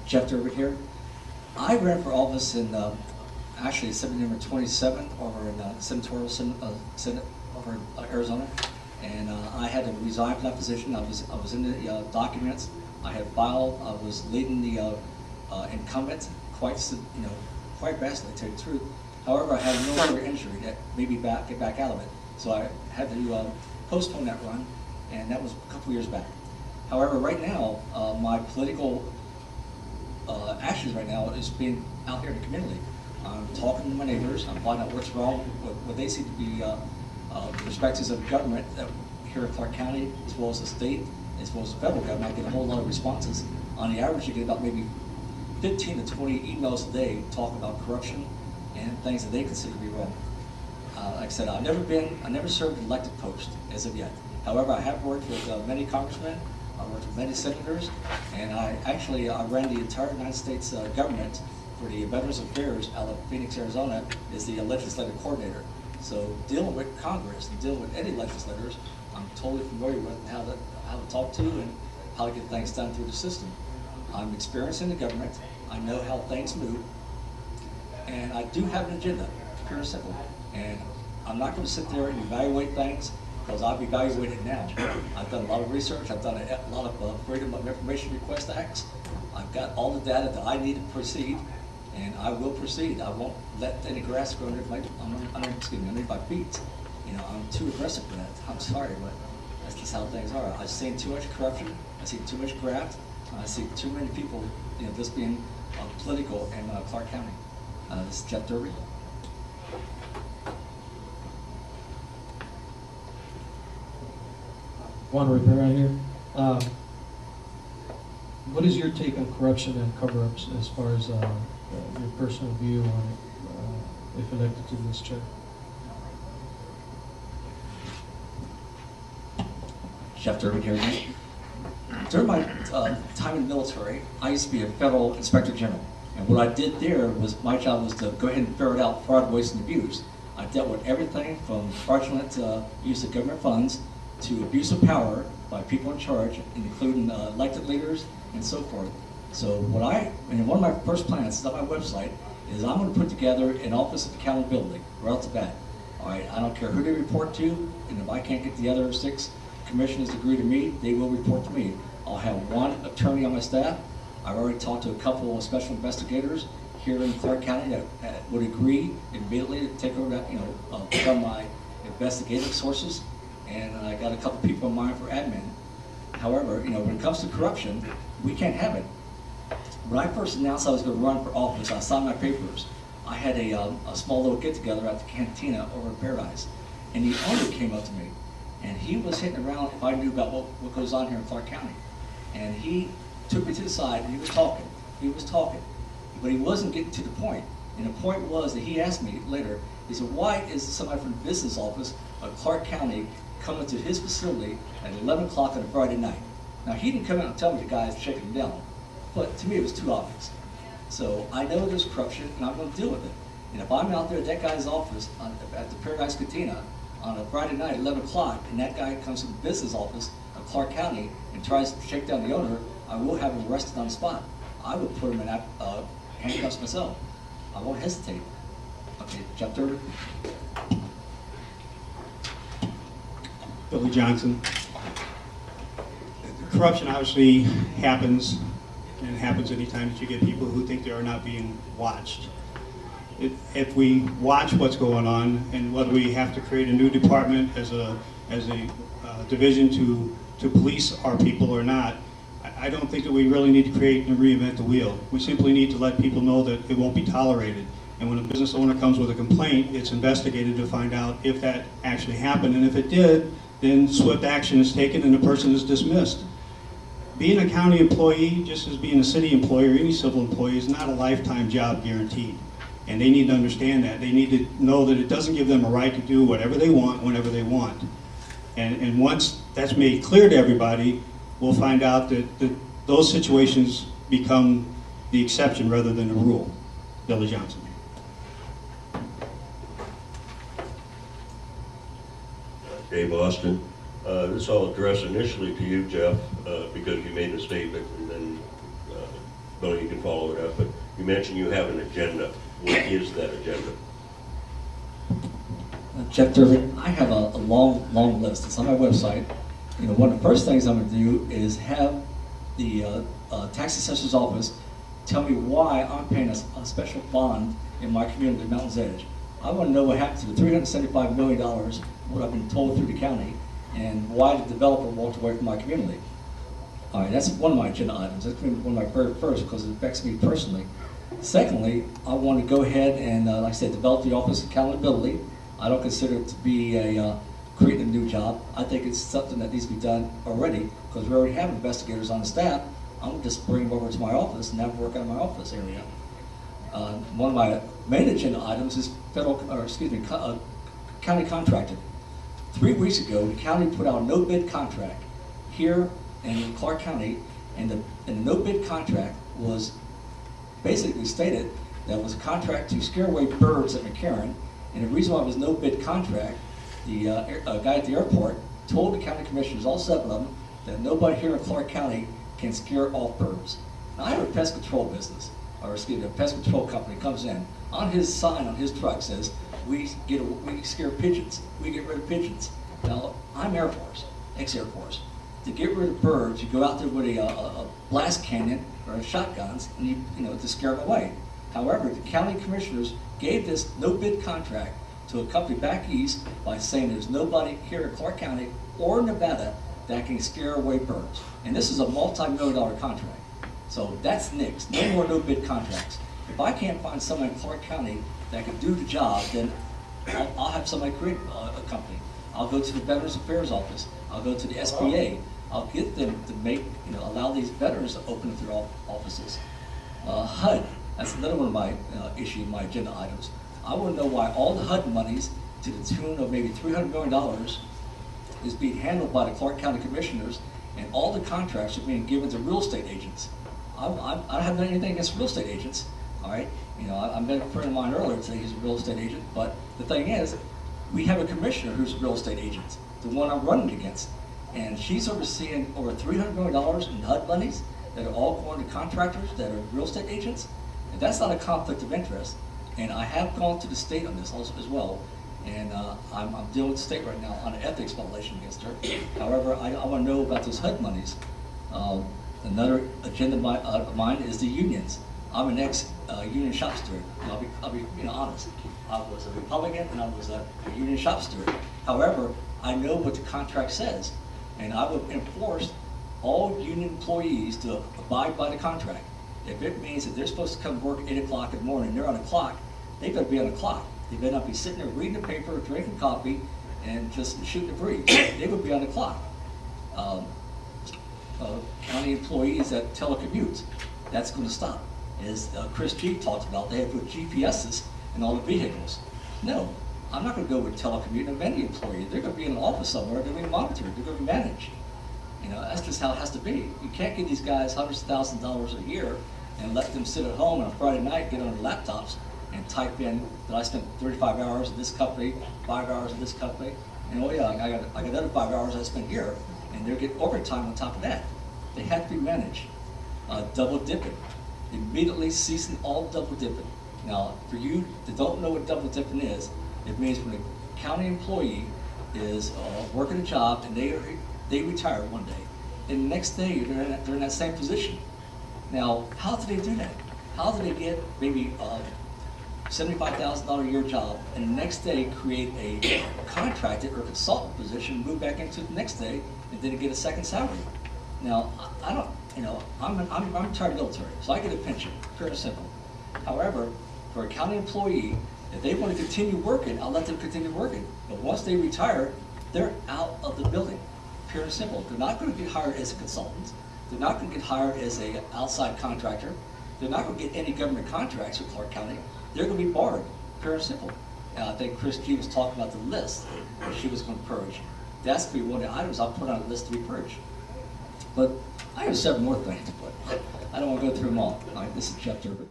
Jeff Durbin here. I ran for office in actually Senate number 27 over in Senatorial Senate over in Arizona, and I had to resign from that position. I was in the documents. I had filed. I was leading the incumbent quite vastly, to tell you the truth. However, I had a military injury that made me get back out of it, so I had to postpone that run, and that was a couple years back. However, right now, my political actions right now is being out here in the community. I'm talking to my neighbors. I'm finding out what's wrong, what they see to be the perspectives of government here in Clark County, as well as the state, as well as the federal government. I get a whole lot of responses. On the average, you get about maybe 15 to 20 emails a day talking about corruption and things that they consider to be wrong. Like I said, I never served an elected post as of yet. However, I have worked with many congressmen. I worked with many senators, and I ran the entire United States government for the Veterans Affairs out of Phoenix, Arizona, as the legislative coordinator. So dealing with Congress and dealing with any legislators, I'm totally familiar with how to talk to and how to get things done through the system. I'm experienced in the government. I know how things move, and I do have an agenda, pure and simple. And I'm not going to sit there and evaluate things, because I've evaluated now. I've done a lot of research. I've done a lot of Freedom of Information Request Acts. I've got all the data that I need to proceed, and I will proceed. I won't let any grass grow underneath my feet. You know, I'm too aggressive for that. I'm sorry, but that's just how things are. I've seen too much corruption. I've seen too much graft. I see too many people, just being political in Clark County. This is Jeff Durbin. Juan Rivera here. What is your take on corruption and cover-ups as far as your personal view on it, if elected to this chair? Jeff Durbin here again. During my time in the military, I used to be a federal inspector general. And what I did there was, my job was to go ahead and ferret out fraud, waste, and abuse. I dealt with everything from fraudulent use of government funds to abuse of power by people in charge, including elected leaders and so forth. So one of my first plans is on my website is I'm going to put together an office of accountability right off the bat. All right, I don't care who they report to, and if I can't get the other 6 commissioners to agree to meet, they will report to me. I'll have one attorney on my staff. I've already talked to a couple of special investigators here in Clark County that would agree immediately to take over that, become my investigative sources. And I got a couple people in mind for admin. However, when it comes to corruption, we can't have it. When I first announced I was going to run for office, I signed my papers. I had a small little get-together at the cantina over in Paradise, and the owner came up to me, and he was hitting around if I knew about what goes on here in Clark County. And he took me to the side, and he was talking, but he wasn't getting to the point. And the point was that he asked me later, he said, why is somebody from the business office of Clark County coming to his facility at 11 o'clock on a Friday night? Now, he didn't come out and tell me the guy's shaking him down, but to me it was too obvious. So I know there's corruption, and I'm going to deal with it. And if I'm out there at that guy's office at the Paradise Cantina on a Friday night at 11 o'clock, and that guy comes to the business office of Clark County and tries to shake down the owner, I will have him arrested on the spot. I will put him in handcuffs myself. I won't hesitate. Okay, Jeff Durbin. Billy Johnson. Corruption obviously happens, and it happens anytime that you get people who think they are not being watched. If we watch what's going on, and whether we have to create a new department as a division to police our people or not, I don't think that we really need to create and reinvent the wheel. We simply need to let people know that it won't be tolerated. And when a business owner comes with a complaint, it's investigated to find out if that actually happened. And if it did, then swift action is taken and the person is dismissed. Being a county employee, just as being a city employee or any civil employee, is not a lifetime job guaranteed. And they need to understand that. They need to know that it doesn't give them a right to do whatever they want, whenever they want. And once that's made clear to everybody, we'll find out that those situations become the exception rather than the rule. Billy Johnson. Dave Austin. This I'll address initially to you, Jeff, because you made a statement, and then Bill, you can follow it up, but you mentioned you have an agenda. What is that agenda? Jeff Durbin, I have a long, long list. It's on my website. You know, one of the first things I'm going to do is have the tax assessor's office tell me why I'm paying a special bond in my community, Mountain's Edge. I want to know what happened to the $375 million, what I've been told through the county, and why the developer walked away from my community. All right, that's one of my agenda items. That's been one of my very first because it affects me personally. Secondly, I want to go ahead and, like I said, develop the Office of Accountability. I don't consider it to be creating a new job. I think it's something that needs to be done already because we already have investigators on the staff. I'm just bring them over to my office and have them work out of my office area. One of my main agenda items is county contracting. 3 weeks ago, the county put out a no-bid contract here in Clark County, and the no-bid contract was basically stated that it was a contract to scare away birds at McCarran, and the reason why it was no bid contract, the guy at the airport told the county commissioners, all 7 of them, that nobody here in Clark County can scare off birds. Now I have a pest control business, or excuse me, a pest control company comes in. On his sign on his truck says, we scare pigeons, we get rid of pigeons. Now I'm Air Force, ex-Air Force. To get rid of birds, you go out there with a blast cannon or shotguns, and you know, to scare them away. However, the county commissioners gave this no-bid contract to a company back east by saying there's nobody here in Clark County or Nevada that can scare away birds. And this is a multi-million-dollar contract. So that's nixed. No more no-bid contracts. If I can't find someone in Clark County that can do the job, then I'll have somebody create a company. I'll go to the Veterans Affairs Office. I'll go to the SBA. I'll get them to make, allow these veterans to open up their offices. HUD, that's another one of my my agenda items. I want to know why all the HUD monies to the tune of maybe $300 million is being handled by the Clark County Commissioners, and all the contracts are being given to real estate agents. I don't have anything against real estate agents, all right? I met a friend of mine earlier today, he's a real estate agent, but the thing is, we have a commissioner who's a real estate agent, the one I'm running against, and she's overseeing over $300 million in HUD monies that are all going to contractors that are real estate agents, and that's not a conflict of interest. And I have gone to the state on this also as well, and I'm dealing with the state right now on an ethics violation against her. However, I want to know about those HUD monies. Another agenda of mine is the unions. I'm an ex-union shop steward. I'll be honest. I was a Republican and I was a union shop steward. However, I know what the contract says, and I would enforce all union employees to abide by the contract. If it means that they're supposed to come work 8 o'clock in the morning and they're on the clock, they better be on the clock. They better not be sitting there reading the paper, drinking coffee, and just shooting the breeze. They would be on the clock. County employees that telecommute, that's going to stop. As Chris G talked about, they have put GPSs in all the vehicles. No, I'm not going to go with telecommute of any employee. They're going to be in an office somewhere, they're going to be monitored, they're going to be managed. That's just how it has to be. You can't give these guys hundreds of thousands of dollars a year and let them sit at home on a Friday night, get on their laptops, and type in that I spent 35 hours in this company, 5 hours in this company, and oh yeah, I got another 5 hours I spent here, and they're getting overtime on top of that. They have to be managed. Double dipping. Immediately ceasing all double dipping. Now, for you that don't know what double dipping is, it means when a county employee is working a job and they retire one day, and the next day they're in that same position. Now, how do they do that? How do they get maybe a $75,000 a year job and the next day create a contracted or consultant position, move back into the next day, and then get a second salary? Now, I don't, I'm retired military, so I get a pension, pure and simple. However, for a county employee, if they want to continue working, I'll let them continue working. But once they retire, they're out of the building, pure and simple. They're not going to get hired as a consultant. They're not going to get hired as an outside contractor. They're not going to get any government contracts with Clark County. They're going to be barred, pure and simple. And I think Chris G was talking about the list that she was going to purge. That's going to be one of the items I'll put on the list to be purged. But I have 7 more things, but I don't want to go through them all. All right, this is Jeff Durbin.